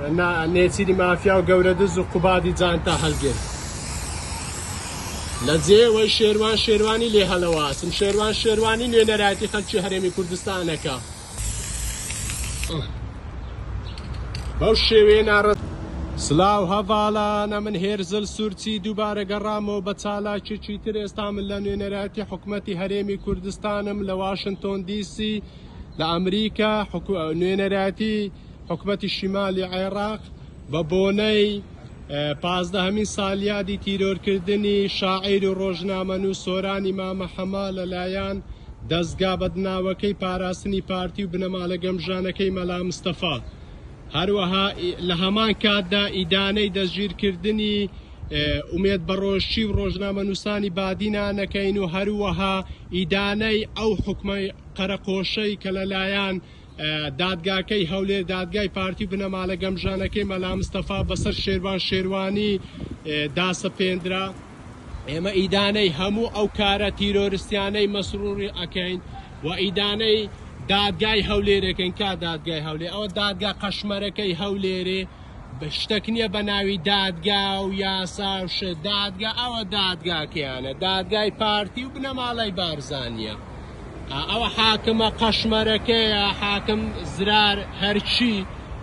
نێچیری مافیا و گەورە دز و قوبادی جانتا هەڵگرت لە جێوەی شێروانی لێ هەڵەواسم شێروانی نوێنەرایەتی خەڵکی هەرێمی کوردستانەکە بەو شێوەیە ناڕەت سلااو هەڤاڵانە من هێرزل سوورچی دووبارە گەڕامەوە بە چالاکیی تر ئێستا من لە نوێنەرایەتی حکوومەتی هەرێمی کوردستانم لە واشنتۆن دیسی لە ئەمریکا نوێنەرایەتی حکوومەتی شیمالی عێراق بە بۆنەی 15 سالیادی تیرۆرکردنی شاعیر و ڕۆژنامەنووس سۆرانی مامە حەما لەلایەن دەستگا بەدناوەکەی پاراستنی پارتی و بنەماڵە گەمژانەکەی مەلا مستەفا هەروەها لە هەمان کاتدا ئیدانەی دەستگیرکردنی ئومێد بەڕۆژچی و ڕۆژنامەنووسانی بادینانەکەین و هەروەها ئیدانەی ئەو حکومەی قەرەقۆشەی کە لەلایەن دادگاکەی هەولێر دادگای پارتی بنەماڵە گەمژانەکەی مەلا مستەفا بەسەر شێروانی داسەپێندرا ئێمە ئیدانەی هەموو ئەو کارە تیرۆریستیانەی مەسرووری ئەکەین و ئیدانەی دادگای هەولێرەکەین کا دادگای هەولێر ئەوە دادگا قەشمەرەکەی هەولێرێ شتێک نییە بە ناوی دادگا و یاسا و دادگا ئەوە دادگاکەیانە دادگای پارتی و بنەماڵەی بارزانیە ئەوە حاکمە قەشمەرەکەیە حاکم زرار هەرچی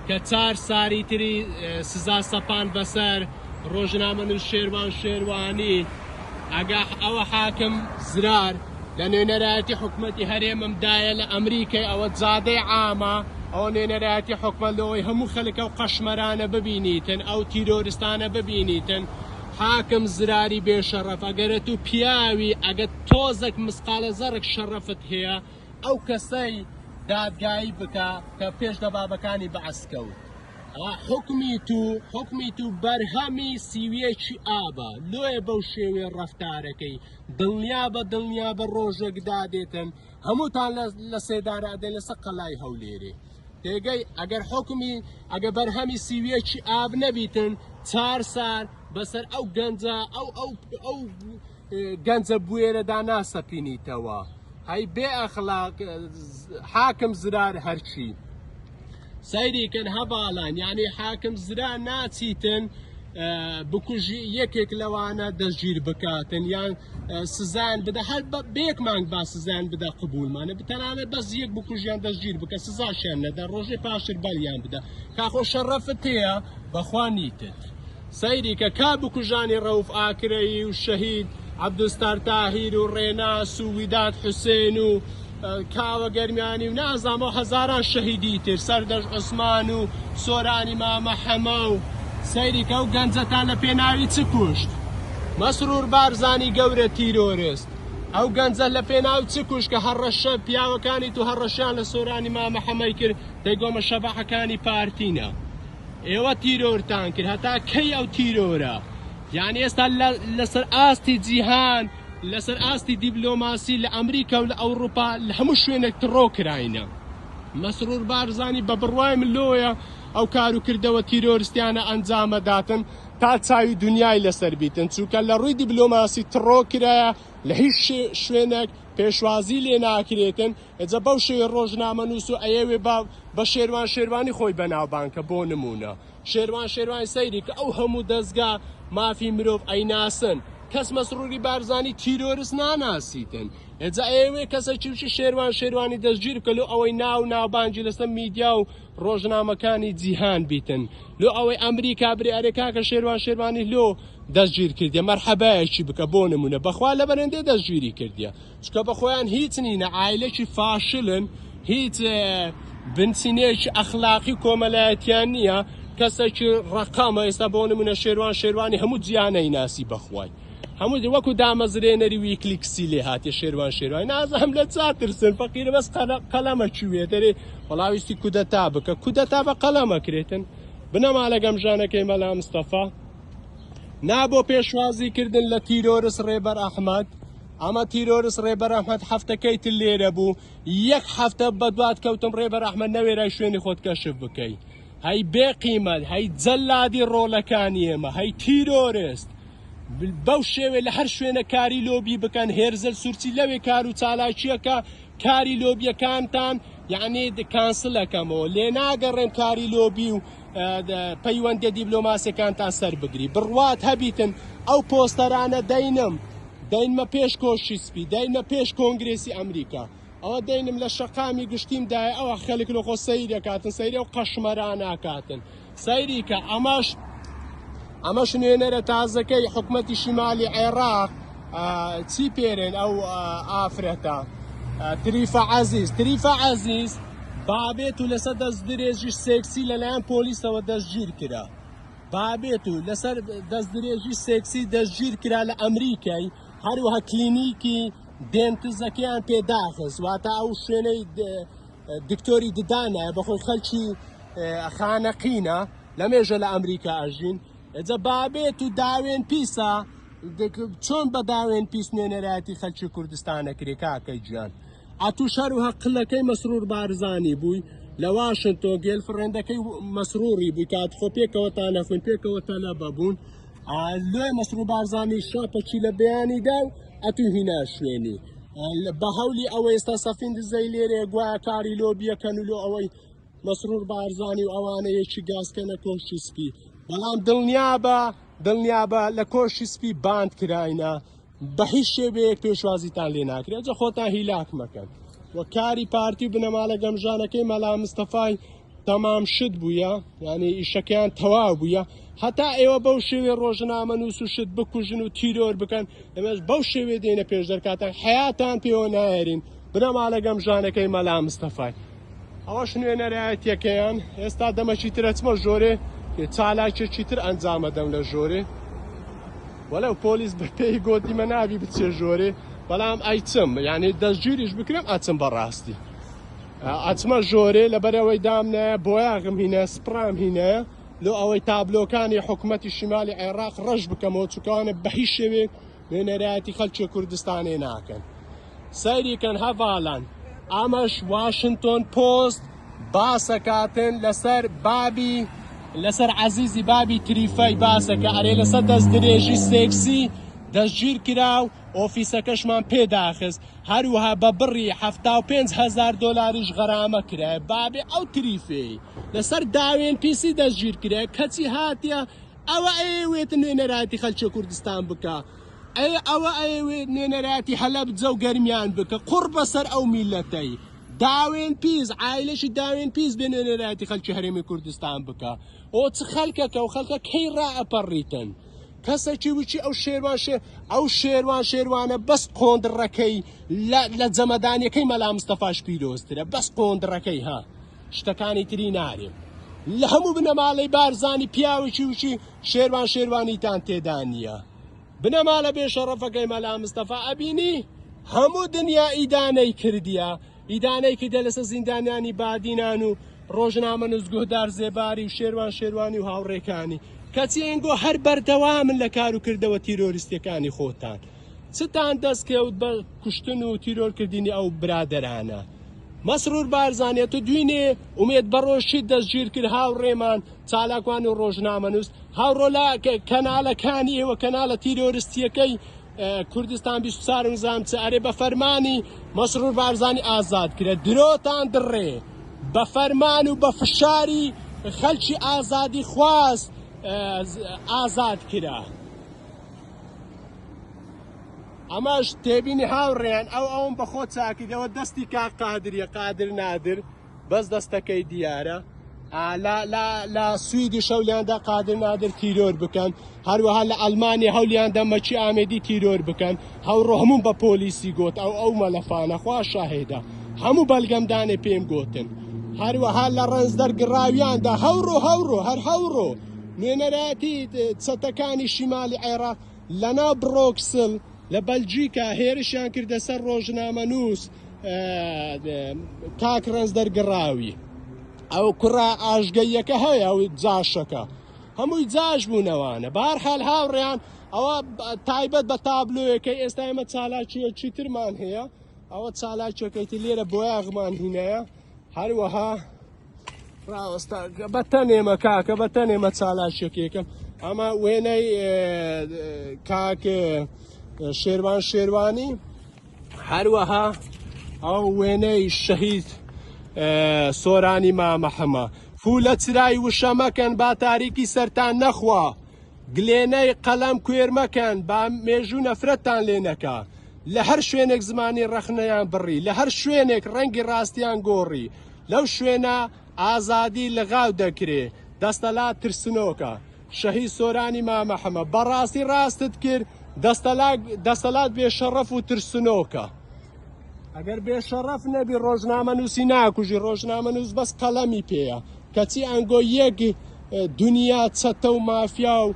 کە 4 ساری تری سزا سەپان بەسەر ڕۆژنامەنووس شێروانی ئەگە ئەوە حاکم زرار لە نوێنەرایەتی حکوومەتی هەرێممدایە لە ئەمریکای ئەوە جادەی عامە ئەو نوێنەرایەتی حکومەت لەوەی هەموو خەڵکە و قەشمەرانە ببینیتن ئەو تیرۆریستانە ببینیتن حاکم زراری بێشەڕەف ئەگەرە تو پیاوی ئەگە تۆزێک مسقالە زەرێک شەڕەفت هەیە ئەو کەسەی دادگایی بکە کە پێش دەبابەکانی بەعسکەوت حکمی تو بەرهەمی سیویەکی ئابە لۆیە بەو شێوێ ڕەفتارەکەی دڵنیا بە ڕۆژێک دادێتن هەمووتان لە سێدارادەن لەسەر قەڵای هەولێرێ تێگەی ئەگەر حکمی ئەگە بەرهەمی سیویەکی ئاب نەبیتن 4 سار بەسەر ئەو گەنجە ئەو گەنجە بوێرەدا ناسەپینیتەوە هەی بێ ئەخلاق حاکم زرار هەرچی سەیریکەن هەڤاڵان یعنی حاکم زرار ناچیتن بکوژی یەکێک لەوانە دەستگیر بکاتن یان سزان بدە هەر بەیەک مانگ با سزان بدە قبولمانە بتەنانە بەس یەک بکوژیان دەستگیر بکە سزاشیان نەدا ڕۆژێ پاشتر بەڵیان بدە کاخۆ شەڕەفت هەیە بەخوا نیتت سەیریکە کا بکوژانی ڕەوف ئاکرەیی و شەهید عەبدوستار تاهیر و ڕێناس و ویداد حوسێن و کاوە گەرمیانی و نازانم هەزاران شەهیدی تر سەردەش عوسمان و سۆرانی مامە حەما و سەیریکە و گەنجەتان لە پێناوی چ کوشت مەسرور بارزانی گەورە تیرۆریست ئەو گەنجە لە پێناوی چ کوشت کە هەڕەشە پیاوەکانی تو هەڕەشیان لە سۆرانی مامە حەمەی کرد دەیگۆمە شەبەحەکانی پارتینە ئێوە تیرۆرتان کرد هەتا کەی ئەو تیرۆرە یعنی ئێستا لەسەر ئاستی جیهان لەسەر ئاستی دیبلۆماسی لە ئەمریکا و لە ئەوروپا لە هەموو شوێنێک تڕۆ کراینە مەسرور بارزانی بە بڕوای ملۆیە ئەو کار و کردەوە تیرۆریستیانە ئەنجامەداتن تا چاوی دنیای لەسەر بیتن چونکە لە ڕووی دیبلۆماسی تڕۆ کرایە لە هیچ شوێنێک پێشوازی لێ ناکرێتن ئێجا بەو شێوێ ڕۆژنامەنووس و ئەیەوێ بە شێروانی خۆی بەناوبانکە بۆ نمونە شێروانی سەیری کە ئەو هەموو دەستگا مافی مرۆڤ ئەیناسن کەس مەسروری بارزانی تیرۆریست ناناسیتن ئێجا ئێوێ کەسێکی وشی شێروانی دەستگیر بکە لۆ ئەوەی ناوبانجی لەسەر میدیا و ڕۆژنامەکانی جیهان بیتن لۆ ئەوەی ئەمریکا برێ ئەرێکا کە شێروانی لۆ دەستگیر کردیە مەرحەبایەکی بکە بۆ نمونە بەخوا لە بەرەندێ دەستگیری کردیە چکە بەخۆیان هیچ نینە ئایلێکی فاشلن هیچ بنچینەیەکی ئەخلاقی کۆمەلایەتیان نییە کەسێکی ڕقامە ئێستا بۆ نمونە شێروانی هەموو جیانەی ناسی بەخوای هەموو وەکو دامەزرێنەری ویکلیکسی لێ هاتیە شێروانی نازانم لە چاترسن فەقیرە بەس قەلەمە کوێ دەرێ وەڵاویستی کودەتا بکە کودەتا بە قەلەمە کرێتن بنەماڵە گەمژانەکەی مەلا مستەفا نابۆ پێشوازیکردن لە تیرۆریست ڕێبەر ئەحمەد ئەمە تیرۆریست ڕێبەر ئەحمەد هەفتەکەی تر لێرە بوو یەک هەفتە بەدوات کەوتم ڕێبەر ئەحمەد نەوێرای شوێنی خۆت کەشف بکەی هەی بێ قیمەت هەی جەلادی ڕۆڵەکانی ئێمە هەی تیرۆریست بەو شێوێ لە هەر شوێنە کاری لۆبی بکەن هێرزل سوورچی لەوێ کار و چالاکیەکە کاری لۆبیەکانتان یعنی کانسڵەکەمەوە لێ ناگەڕێن کاری لۆبی و پەیوەندی دیبلۆماسیەکانتان سەربگری بڕوات هەبیتن ئەو پۆستەرانە دەینمە پێش کۆشی سپی دەینمە پێش کۆنگرێسی ئەمریکا ئەوە دەینم لە شەقامی گشتیمدایە ئەوە خەڵک لە خۆ سەیرەکاتن سەیرە و قەشمەراناکاتن سەیریکە ئەمەش نوێنەرە تازەکەی حکومەتی شیمالی عێراق چی پێرێن ئەو ئافرەتە تریفە عەزیز بابێت و لەسەر دەست درێژی سێکسی لەلایەن پۆلیسەوە دەستگیر کرا بابێت و لەسەر دەست درێژی سێکسی دەستگیر کرا لە ئەمریکای هەروەها کلینیکی دێنتزەکەیان پێداخست واتە ئەو شوێنەی دکتۆری ددانایە بەخۆی خەلکی خانەقینە لەمێژە لە ئەمریکا ئەژین ئەجا بابێت و داوێن پیسە چۆن بە داوێن پیس نوێنەرایەتی خەلکی کوردستانە کرێ کاکەی گیان ئەتوش هەروەها قلەکەی مەسرور بارزانی بووی لە واشنتۆ گێلفڕێندەکەی مەسروری بووی کات خۆ پێکەوەتان نەخوێن پێکەوەتە لە بەبوون لێ مەسرور بارزانی شاپەکی لە بەیانیدا و ئەتو هینا شوێنی بە هەولی ئەوەی ئێستا سەفین دزەی لێرێ گوایە کاری لۆبیەکەن و لۆ ئەوەی مەسرور بارزانی و ئەوانە یەکی گازکەنە کۆشی سپی بەڵام دڵنیابە لە کۆشی سپی باند کراینە بە هیچ شێوەیەک پێشوازیتان لێ ناکرێت جا خۆتان هیلاک مەکەن وە کاری پارتی و بنەماڵە گەمژانەکەی مەلا مستەفای تەمام شت بووە یعنی ئیشەکەیان تەواو بووە هەتا ئێوە بەو شێوێ ڕۆژنامە نووس و شت بکوژن و تیرۆر بکەن ئەمەش بەو شێوێ دێنە پێش دەرکاتان حیاتان پێوە نایێرین بنەماڵە گەمژانەکەی مەلا مستەفای ئەوەش نوێنەرایەتیەکەیان ئێستا دەمەچی ترە چمە ژۆرێ چالاکێکی تر ئەنجامەدەم لە ژۆرێ وەلەو پۆلیس بە پێی گۆتی مە نابی بچێ ژۆرێ بەڵام ئەیچم یعنی دەستگیریش بکرێم ئەچم بەڕاستی ئەچمە ژۆرێ لەبەرەوەی دامنایە بۆیاغم هینە سپرام هینەیە لۆ ئەوەی تابلۆکانی حکومەتی شیمالی عێراق ڕەش بکەمەوە چووکەوانە بە هیچ شێوێک نوێنەرایەتی خەڵکی کوردستانێ ناکەن سەیریکەن هەڤاڵان ئەمەش واشنتۆن پۆست باسەکاتن لەسەر عەزیزی بابی تریفەی باسەکە ئەرێ لەسەر دەست درێژی سێکسی دەستگیر کرا و ئۆفیسەکەشمان پێداخست هەروەها بە بڕی 75,000 دۆلاریش غەرامە کرای بابێ ئەو تریفەی لەسەر داوێن پیسی دەستگیر کرای کەچی هاتیە ئەوە ئەیەوێت نوێنەرایەتی خەلکی کوردستان بکە ئەوە ئەیەوێت نوێنەرایەتی هەلەب جە و گەرمیان بکە قوڕ بەسەر ئەو میلەتەی داوێن پیس عایلەشی داوێن پیس بێ نوێنەرایەتی خەلکی هەرێمی کوردستان بکە ئەو چ خەلکەکە و خەلکە کەی ڕائەپەڕیتن کەسێکی وچی ئەو شێروانە بەس قۆندڕەکەی لە جەمەدانیەکەی مەلا مستەفاش پیرۆزترە بەس قۆندڕەکەی ها شتەکانی تری نارێ لە هەموو بنەماڵەی بارزانی پیاوێکی وچی شێروانیتان تێدا نییە بنەماڵە بێشەڕەفەکەی مەلا مستەفا ئەبینی هەموو دنیا ئیدانەی کردیە ئیدانەی کردە لەسەر زیندانیانی بادینان و ڕۆژنامە نووسگۆدار زێباری و شێروانی و هاوڕێکانی کەچی ئەنگۆ هەر بەردەوامن لە کار و کردەوە تیرۆریستیەکانی خۆتان چتان دەستکەوت بە کوشتن و تیرۆرکردنی ئەو برادەرانە مەسرور بارزانێت و دوینێ ئومێد بەڕۆشی دەستگیر کرد هاوڕێمان چالاکوان و ڕۆژنامە نووس هاوڕۆلا کەناڵەکانی ئێوە کەناڵە تیرۆریستیەکەی کوردستان 24 نزامچە ئەرێ بە فەرمانی مەسرور بارزانی ئازاد کرێت درۆتان دڕێ بە فەرمان و بە فشاری خەلکی ئازادی خواست ئازاد کرا ئەمەش تێبینی هاوڕێیان ئەوم بە خۆ چاکیدەوە دەستی کاک قادریە قادر نادر بەس دەستەکەی دیارە لە سویدی شەولیاندا قادر نادر تیرۆر بکەن هەروەها لە ئەلمانیا هەولیاندا مەچی ئامێدی تیرۆر بکەن هەوڕۆ هەموو بە پۆلیسی گوت ئەو مەلەفانە خوا شاهێدە هەموو بەلگەمدانێ پێم گوتن هەروەها لە ڕەنزدەرگڕاویاندا هەوڕۆ نوێنەرایەتی چەتەکانی شیمالی عێراق لەناو برۆکسل لە بەلجیکا هێرشیان کردە سەر ڕۆژنامە نووس کاک ڕەنزدەرگڕاوی ئەو کوڕا ئاژگەیەکە هەیە ئەو جاشەکە هەمووی جاش بوونەوانە بەهەرحاڵ هاوڕێیان ئەوە تایبەت بە تابلۆیەکەی ئێستا ئێمە چالاکیەکی ترمان هەیە ئەوە چالاکیەکەیتی لێرە بۆیاغمان هینەیە هەروەها بەتەنێمە کاکە بەتەنێمە چالاکیەکەیەکەم ئەمە وێنەی کاک شێروانی هەروەها ئەو وێنەی شەهید سۆرانی مامەحەمە فولە چرای وشە مەکەن با تاریکی سەرتان نەخوا گلێنەی قەلەم کوێر مەکەن با مێژوو نەفرەتتان لێ نەکا لە هەر شوێنێک زمانی ڕەخنەیان بڕی لە هەر شوێنێک ڕەنگی ڕاستیان گۆڕی لەو شوێنە ئازادی لەغاو دەکرێ دەستەلات ترسنۆکە شەهید سۆرانی مامەحەمەد بەڕاستی ڕاستت کرد دەستەلات بێشەڕەف و ترسنۆکە ئەگەر بێشەڕەف نەبی ڕۆژنامە نووسی ناکوژی ڕۆژنامە نووس بەس قەلەمی پێیە کەچی ئەنگۆ یەک دنیا چەتە و مافیا و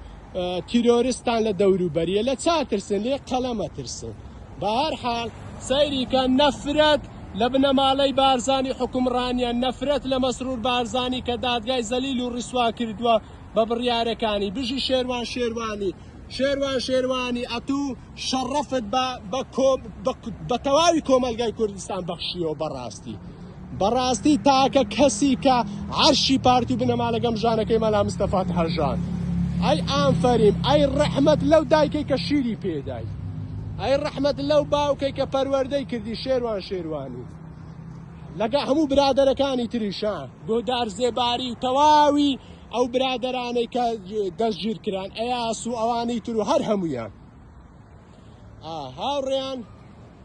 تیرۆریستان لە دەوروبەریە لە چاترسن لێ قەلەمە ترسن بە هەر حاڵ سەیریکە نەفرەت لە بنەماڵەی بارزانی حکومڕانیان نەفرەت لە مەسرور بارزانی کە دادگای زەلیل و ڕیسوا کردووە بە بڕیارەکانی بژی شێروان شێروانی ئەتوو شەڕەفت بە تەواوی کۆمەلگای کوردستان بەخشیەوە بەڕاستی تاکە کەسی کە عەرشی پارتی و بنەماڵە گەمژانەکەی مەلا مستەفات هەژان ئەی ئامفەریم ئەی ڕەحمەت لەو دایکەی کە شیری پێدای ئەی ڕەحمەت لەو باوکەی کە پەروەردەی کردی شێروانی لەگە هەموو برادەرەکانی تریشان گۆدار زێباری و تەواوی ئەو برادەرانەی کە دەستگیر کران ئەیاس و ئەوانەی تر و هەر هەمویان هاوڕێیان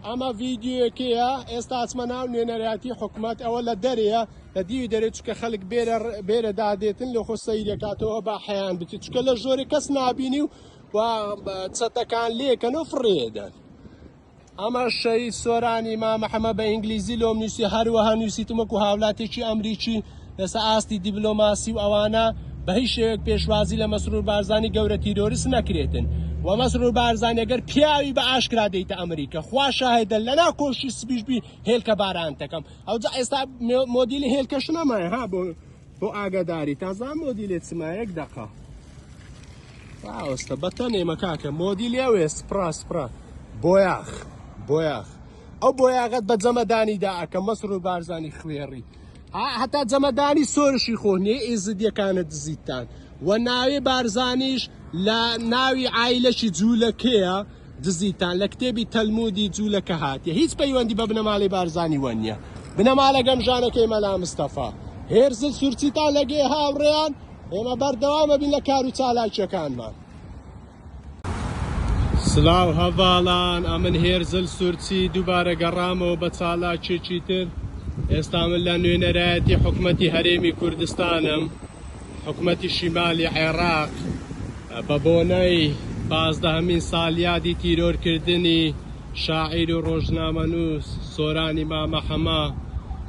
ئەمە ڤیدیۆیەکەیە ئێستا ئەچمە ناو نوێنەرایەتی حکوومەت ئەوە لە دەرەیە لە دیوی دەرێت چکە خەڵک بێرە دادێتن لە خۆ سەیرەکاتەوە با حەیان بکرێت چکە لە ژۆرە کەس نابینی و چەتەکان لێکەن و فڕێدەن ئەمە شەهید سۆرانی مامەحەمەد بە ئینگلیزی لۆم نووسی هەروەها نووسیتم وەکو هاوڵاتێکی ئەمریکی لەسەر ئاستی دیبلۆماسی و ئەوانە بە هیچ شێوەیەک پێشوازی لە مەسرور بارزانی گەورە تیرۆریست نەکرێتن و مەسرور بارزانی ئەگەر پیاوی بە ئاشکرا دەیتە ئەمریکا خوا شاهێدە لەناو کۆشی سپیشبی هێلکە بارانتەکەم ئەوجا ئێستا مۆدیلی هێلکەش نەمایە ها بۆ ئاگاداری تازان مۆدیلێت چمایە یەک دەقە ئەوستە بەتە نێمە کاکە مۆدیلی ئەوێ سپرا بۆیاخ ئەو بۆیاغەت بە جەمەدانیدا ئەکە مەسرور بارزانی خوێڕی هەتا جەمەدانی سۆرشی خۆنێ ئێزدیەکانە دزیتان و ناوی بارزانیش لە ناوی عایلەشی جوولەکەیە دزیتان لە کتێبی تەلمودی جوولەکە هاتیە هیچ پەیوەندی بە بنەماڵی بارزانی وەنیە بنەماڵە گەمژانەکەی مەلا مستەفا هێرزل سورچیتان لەگێ هاوڕێیان ئێمە بەردەوامە بین لە کار و چالاکیەکانمان سلااو هەڤاڵان ئەمن هێرزل سورچی دووبارە گەڕامەوە بە چالاکێکی تر ئێستا من لە نوێنەرایەتی حکوومەتی هەرێمی کوردستانم حکوومەتی شیمالی عێراق بە بۆنەی 15 ساڵیادی تیرۆرکردنی شاعیر و ڕۆژنامەنووس سۆرانی مامەحەمە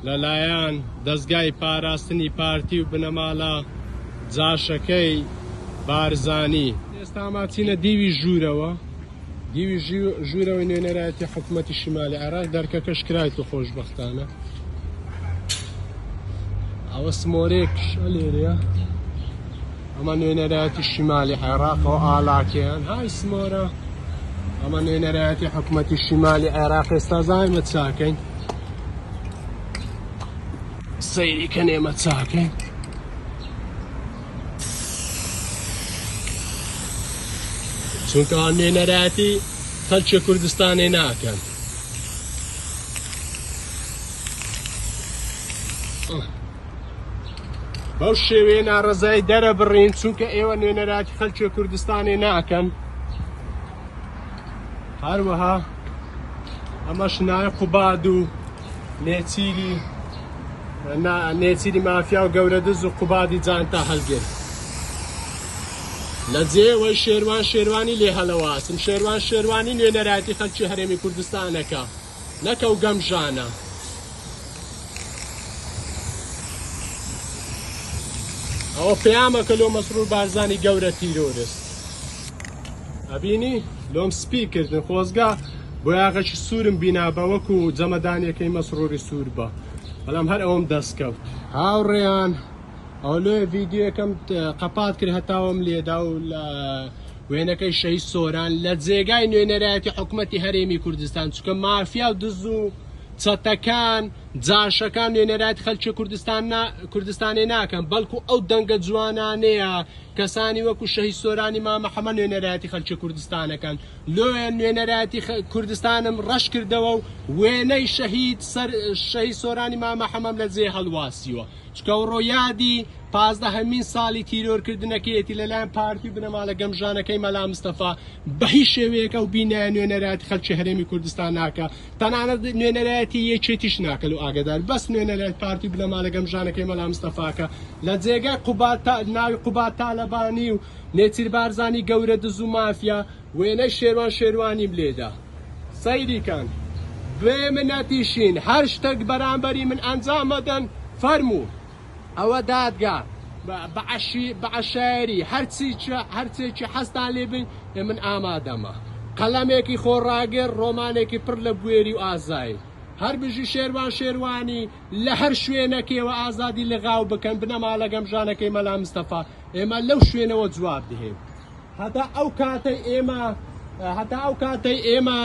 لەلایەن دەستگای پاراستنی پارتی و بنەماڵە جاشەکەی بارزانی ئێستا ماچینە دیوی ژوورەوە ژوورەوەی نوێنەرایەتی حکوومەتی شیمالی عێراق دەرکەکەش کرایت و خۆشبەختانە ئەوە سمۆرێک لێرەیە ئەمە نوێنەرایەتی شیمالی عێراقەوە ئاڵاکەیان های سمۆرە ئەمە نوێنەرایەتی حکوومەتی شیمالی عێراق ئێستا زایمە چاکەین سەیری کە نێمە چاکەین چونکە نوێنەرایەتی خەڵکی کوردستانی ناکەن بەو شێوەیە ناڕەزایی دەرە بڕین چونکە ئێوە نوێنەرایەتی خەڵکی کوردستانی ناکەن هەروەها ئەمەش نایە قوباد و نێچیری مافیا و گەورە دز و قوبادی جانتا هەڵگرت لە جێوەی شێروانی لێ هەڵەواسم شێروانی نوێنەرایەتی خەڵکی هەرێمی کوردستانەکە نەکە و گەمژانە ئەوە پەیامەکە لۆ مەسرور بارزانی گەورە تیرۆریست ئەبینی لۆم سپی کردن خۆزگا بۆ یاغەکی سوورم بینا بە وەکو جەمەدانیەکەی مەسروری سوور بە بەڵام هەر ئەوم دەستکەوت هاوڕێیان ئەو لێ ڤیدیۆەکەم قەپات کرد هەتاوەم لێدا و لە وێنەکەی شەهید سۆران لە جێگای نوێنەرایەتی حکوومەتی هەرێمی کوردستان چونکە مافیا و دز و چەتەکان جاشەکان نوێنەرایەتی خەڵکی کوردستانی ناکەن بەڵکو ئەو دەنگە جوانانەیە کەسانی وەکو شەهید سۆرانی مام محەممەد نوێنەرایەتی خەڵکی کوردستانەکان لۆیە نوێنەرایەتی کوردستانم ڕەش کردەوە و وێنەی شەهید سۆرانی مام محەممەد لە جێ هەڵواسیوە چکە ڕۆیادی 15 ساڵی تیرۆرکردنەکەیەتی لەلایەن پارتی بنەماڵە گەمژانەکەی مەلا مستەفا بە هیچ شێوەیەکە و بینایە نوێنەرایەتی خەڵکی هەرێمی کوردستان ناکە تەنانەت نوێنەرایەتی یەکێتیش ناکەن و ئاگدار بەس نوێنەرایەت پارتی بنەماڵە گەمژانەکەی مەلا مستەفاکە لە جێگای ناوی قوبات تالەبانی و نێچیر بارزانی گەورە دز و مافیا وێنەی شێروانیم لێدا سەیریکەن بێ منەتیشین هەر شتێک بەرامبەری من ئەنجامەدەن فەرموو ئەوە دادگا بە عەشایری هەرچێکی حەستان لێ بن من ئامادەمە قەلەمێکی خۆڕاگەر ڕۆمانێکی پڕ لە بوێری و ئازایی هەر بژی شێروانی لە هەر شوێنەکەوە ئازادی لەغاو بکەن بنەماڵە گەمژانەکەی مەلا مستەفا ئێمە لەو شوێنەوە جواب دەهێن هەتا ئەو کاتەی ئێمە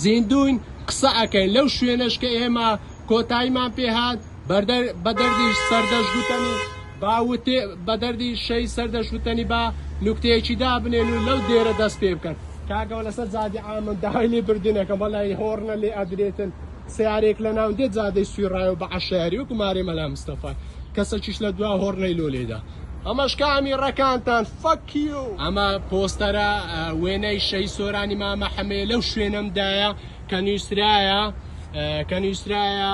زیندوین قسە ئەەکەین لەو شوێنەش کە ئێمە کۆتاییمان پێهات بە دەردی سەردەشگوتنی باوتێ بە دەردی شەی سەردەشگوتنی با نوکتەیەکی دابنێن و لەو دێرە دەست پێ بکەن کاگەوە لەسەر زادی ئامن داهای لێ بردنەکە بەڵای هۆڕنە لێ ئەدرێتن سیارێک لە ناو دێت زادەی سوێڕایەوە بە عەشایری وەکو مارێ مەلا مستەفا کەسەکیش لە دوا هۆڕنەی لۆ لێدا ئەمەش کامی ڕەکانتان فەکیو ئەمە پۆستەرە وێنەی شەهید سۆرانی مام محەممەد لەو شوێنەمدایە کە نووسرایە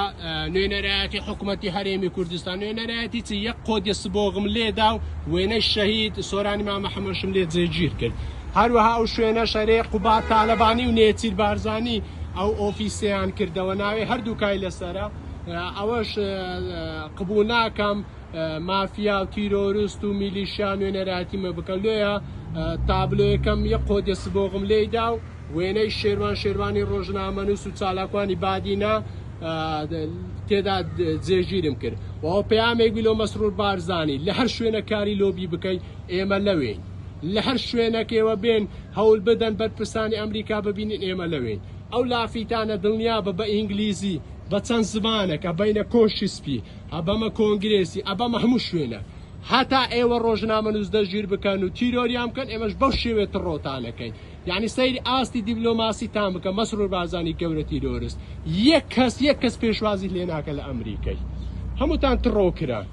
نوێنەرایەتی حکوومەتی هەرێمی کوردستان نوێنەرایەتی چ یەک قۆدی سبۆغم لێدا و وێنەی شەهید سۆرانی مام محەممەدشم لێ جێگیر کرد هەروەها ئەو شوێنە شەرێ قوبات تالەبانی و نێچیر بارزانی ئەو ئۆفیسیان کردەوە ناوێ هەردووکای لەسەرە ئەوەش قبول ناکەم مافیا و تیرۆریست و میلیشیا نوێنەرایەتیمە بکە لێە تابلۆیەکەم یەک قۆدی سبۆغم لێدا و وێنەی شێروانی ڕۆژنامەنووس و چالاکوانی بادینە تێدا جێگیرم کرد و ئەو پەیامێک بیلۆ مەسرور بارزانی لە هەر شوێنە کاری لۆبی بکەین ئێمە لەوێن لە هەر شوێنەکەوە بێن هەوڵ بدەن بەرپرسانی ئەمریکا ببینین ئێمە لەوێن ئەو لافیتانە دڵنیا بە ئینگلیزی بە چەند زمانێک ئەبەینە کۆشی سپی ئەبەمە کۆنگرێسی ئەبەمە هەموو شوێنە هەتا ئێوە ڕۆژنامەنووس دەژیر بکەن و تیرۆریان بکەن ئێمەش بەو شێوێت ڕۆتانەکەین یعنی سەیری ئاستی دیبلۆماسی تام بکە مەسرور بارزانی گەورە تیرۆریست یەک کەس پێشوازی لێ ناکە لە ئەمریکای هەمووتان تڕۆ کران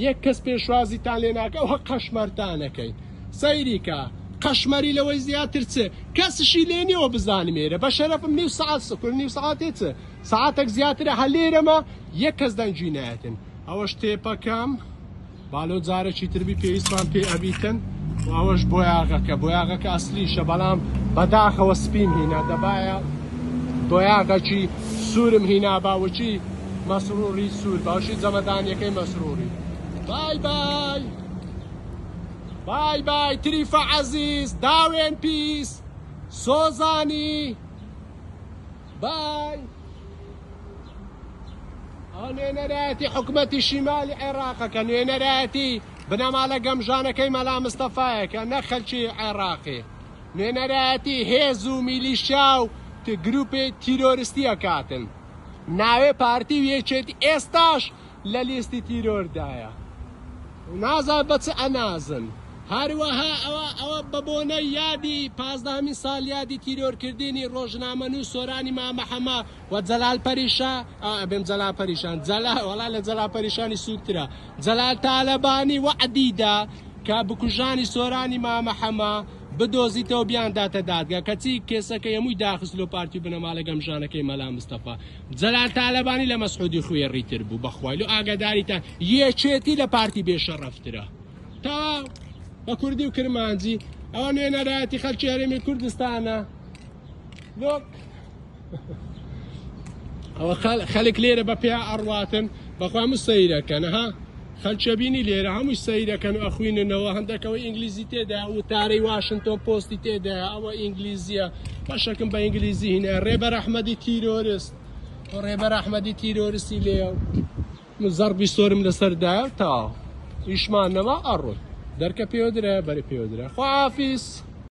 یەک کەس پێشوازیتان لێ ناکە و هەق قەشمەرتانەکەین سەیریکە قەشمەری لەوەی زیاتر چ کەسشی لێنیەوە بزانمێرە بە شەرەفم نیو سەعاتێ چ سەعاتێک زیاترە هەلێرەمە یەک کەس دەنجینایەتن ئەوەش تێپەکەم باڵۆ جارێکی تربی پێویستمان پێ ئەبیتن و ئەوەش بۆیاغەکە ئەسلیشە بەڵام بەداخەوە سپیم هینا دەبایە بۆیاغەکی سوورم هینا باوەکی مەسروری سوور باشی جەمەدانیەکەی مەسروری بای تریفە عەزیز داوێن پیس سۆزانی بای ئەو نوێنەرایەتی حکوومەتی شیمالی عێراقەکە نوێنەرایەتی بنەماڵە گەمژانەکەی مەلا مستەفایەکە نە خەلکی عێراقی نوێنەرایەتی هێز و میلیشیا و گروپی تیرۆریستی ئەکاتن ناوێ پارتی و یەکێتی ئێستاش لە لیستی تیرۆردایە نازان بە چ ئەنازن هەروەها ئەوە بەبۆنە یادی 15 ساڵ یادی تیرۆرکردنی ڕۆژنامەنووس سۆرانی مام محەممەد و جەلال پەریشان بێم جەلال پەریشان وەڵا لە جەلال پەریشانی سووکترە جەلال تالەبانی وعدیدا کە بکوژانی سۆرانی مام محەممەد بدۆزیتەوە بیانداتە دادگا کەچی کێسەکە هەمووی داخست لۆ پارتی بنەماڵە گەمژانەکەی مەلا مستەفا جەلال تالەبانی لە مەسعودی خوێڕیتر بوو بەخوای لۆ ئاگاداریتان یەکێتی لە پارتی بێشەڕەفترە تا بە کوردی و کرمانجی ئەوە نوێنەرایەتی خەڵکی هەرێمی کوردستانە ئەوە خەڵک لێرە بە پێ ئەڕواتن بەخوا هەموو سەیرەکەن ها خەلچە بینی لێرە هەمووی سەیرەکەن و ئەخوێننەوە هەندێکەوەی ئینگلیزی تێدا وتارەی واشنتۆن پۆستی تێدا ئەوە ئینگلیزیە بەشەکەم بە ئینگلیزی هینە ڕێبەر ئەحمەدی تیرۆریست ڕێبەر ئەحمەدی تیرۆریستی لێ زەربی سۆرم لەسەردایە تاوە ئیشمان نەما ئەڕۆی دەرکە پێوە درە بەرە پێوە درە خواحافیز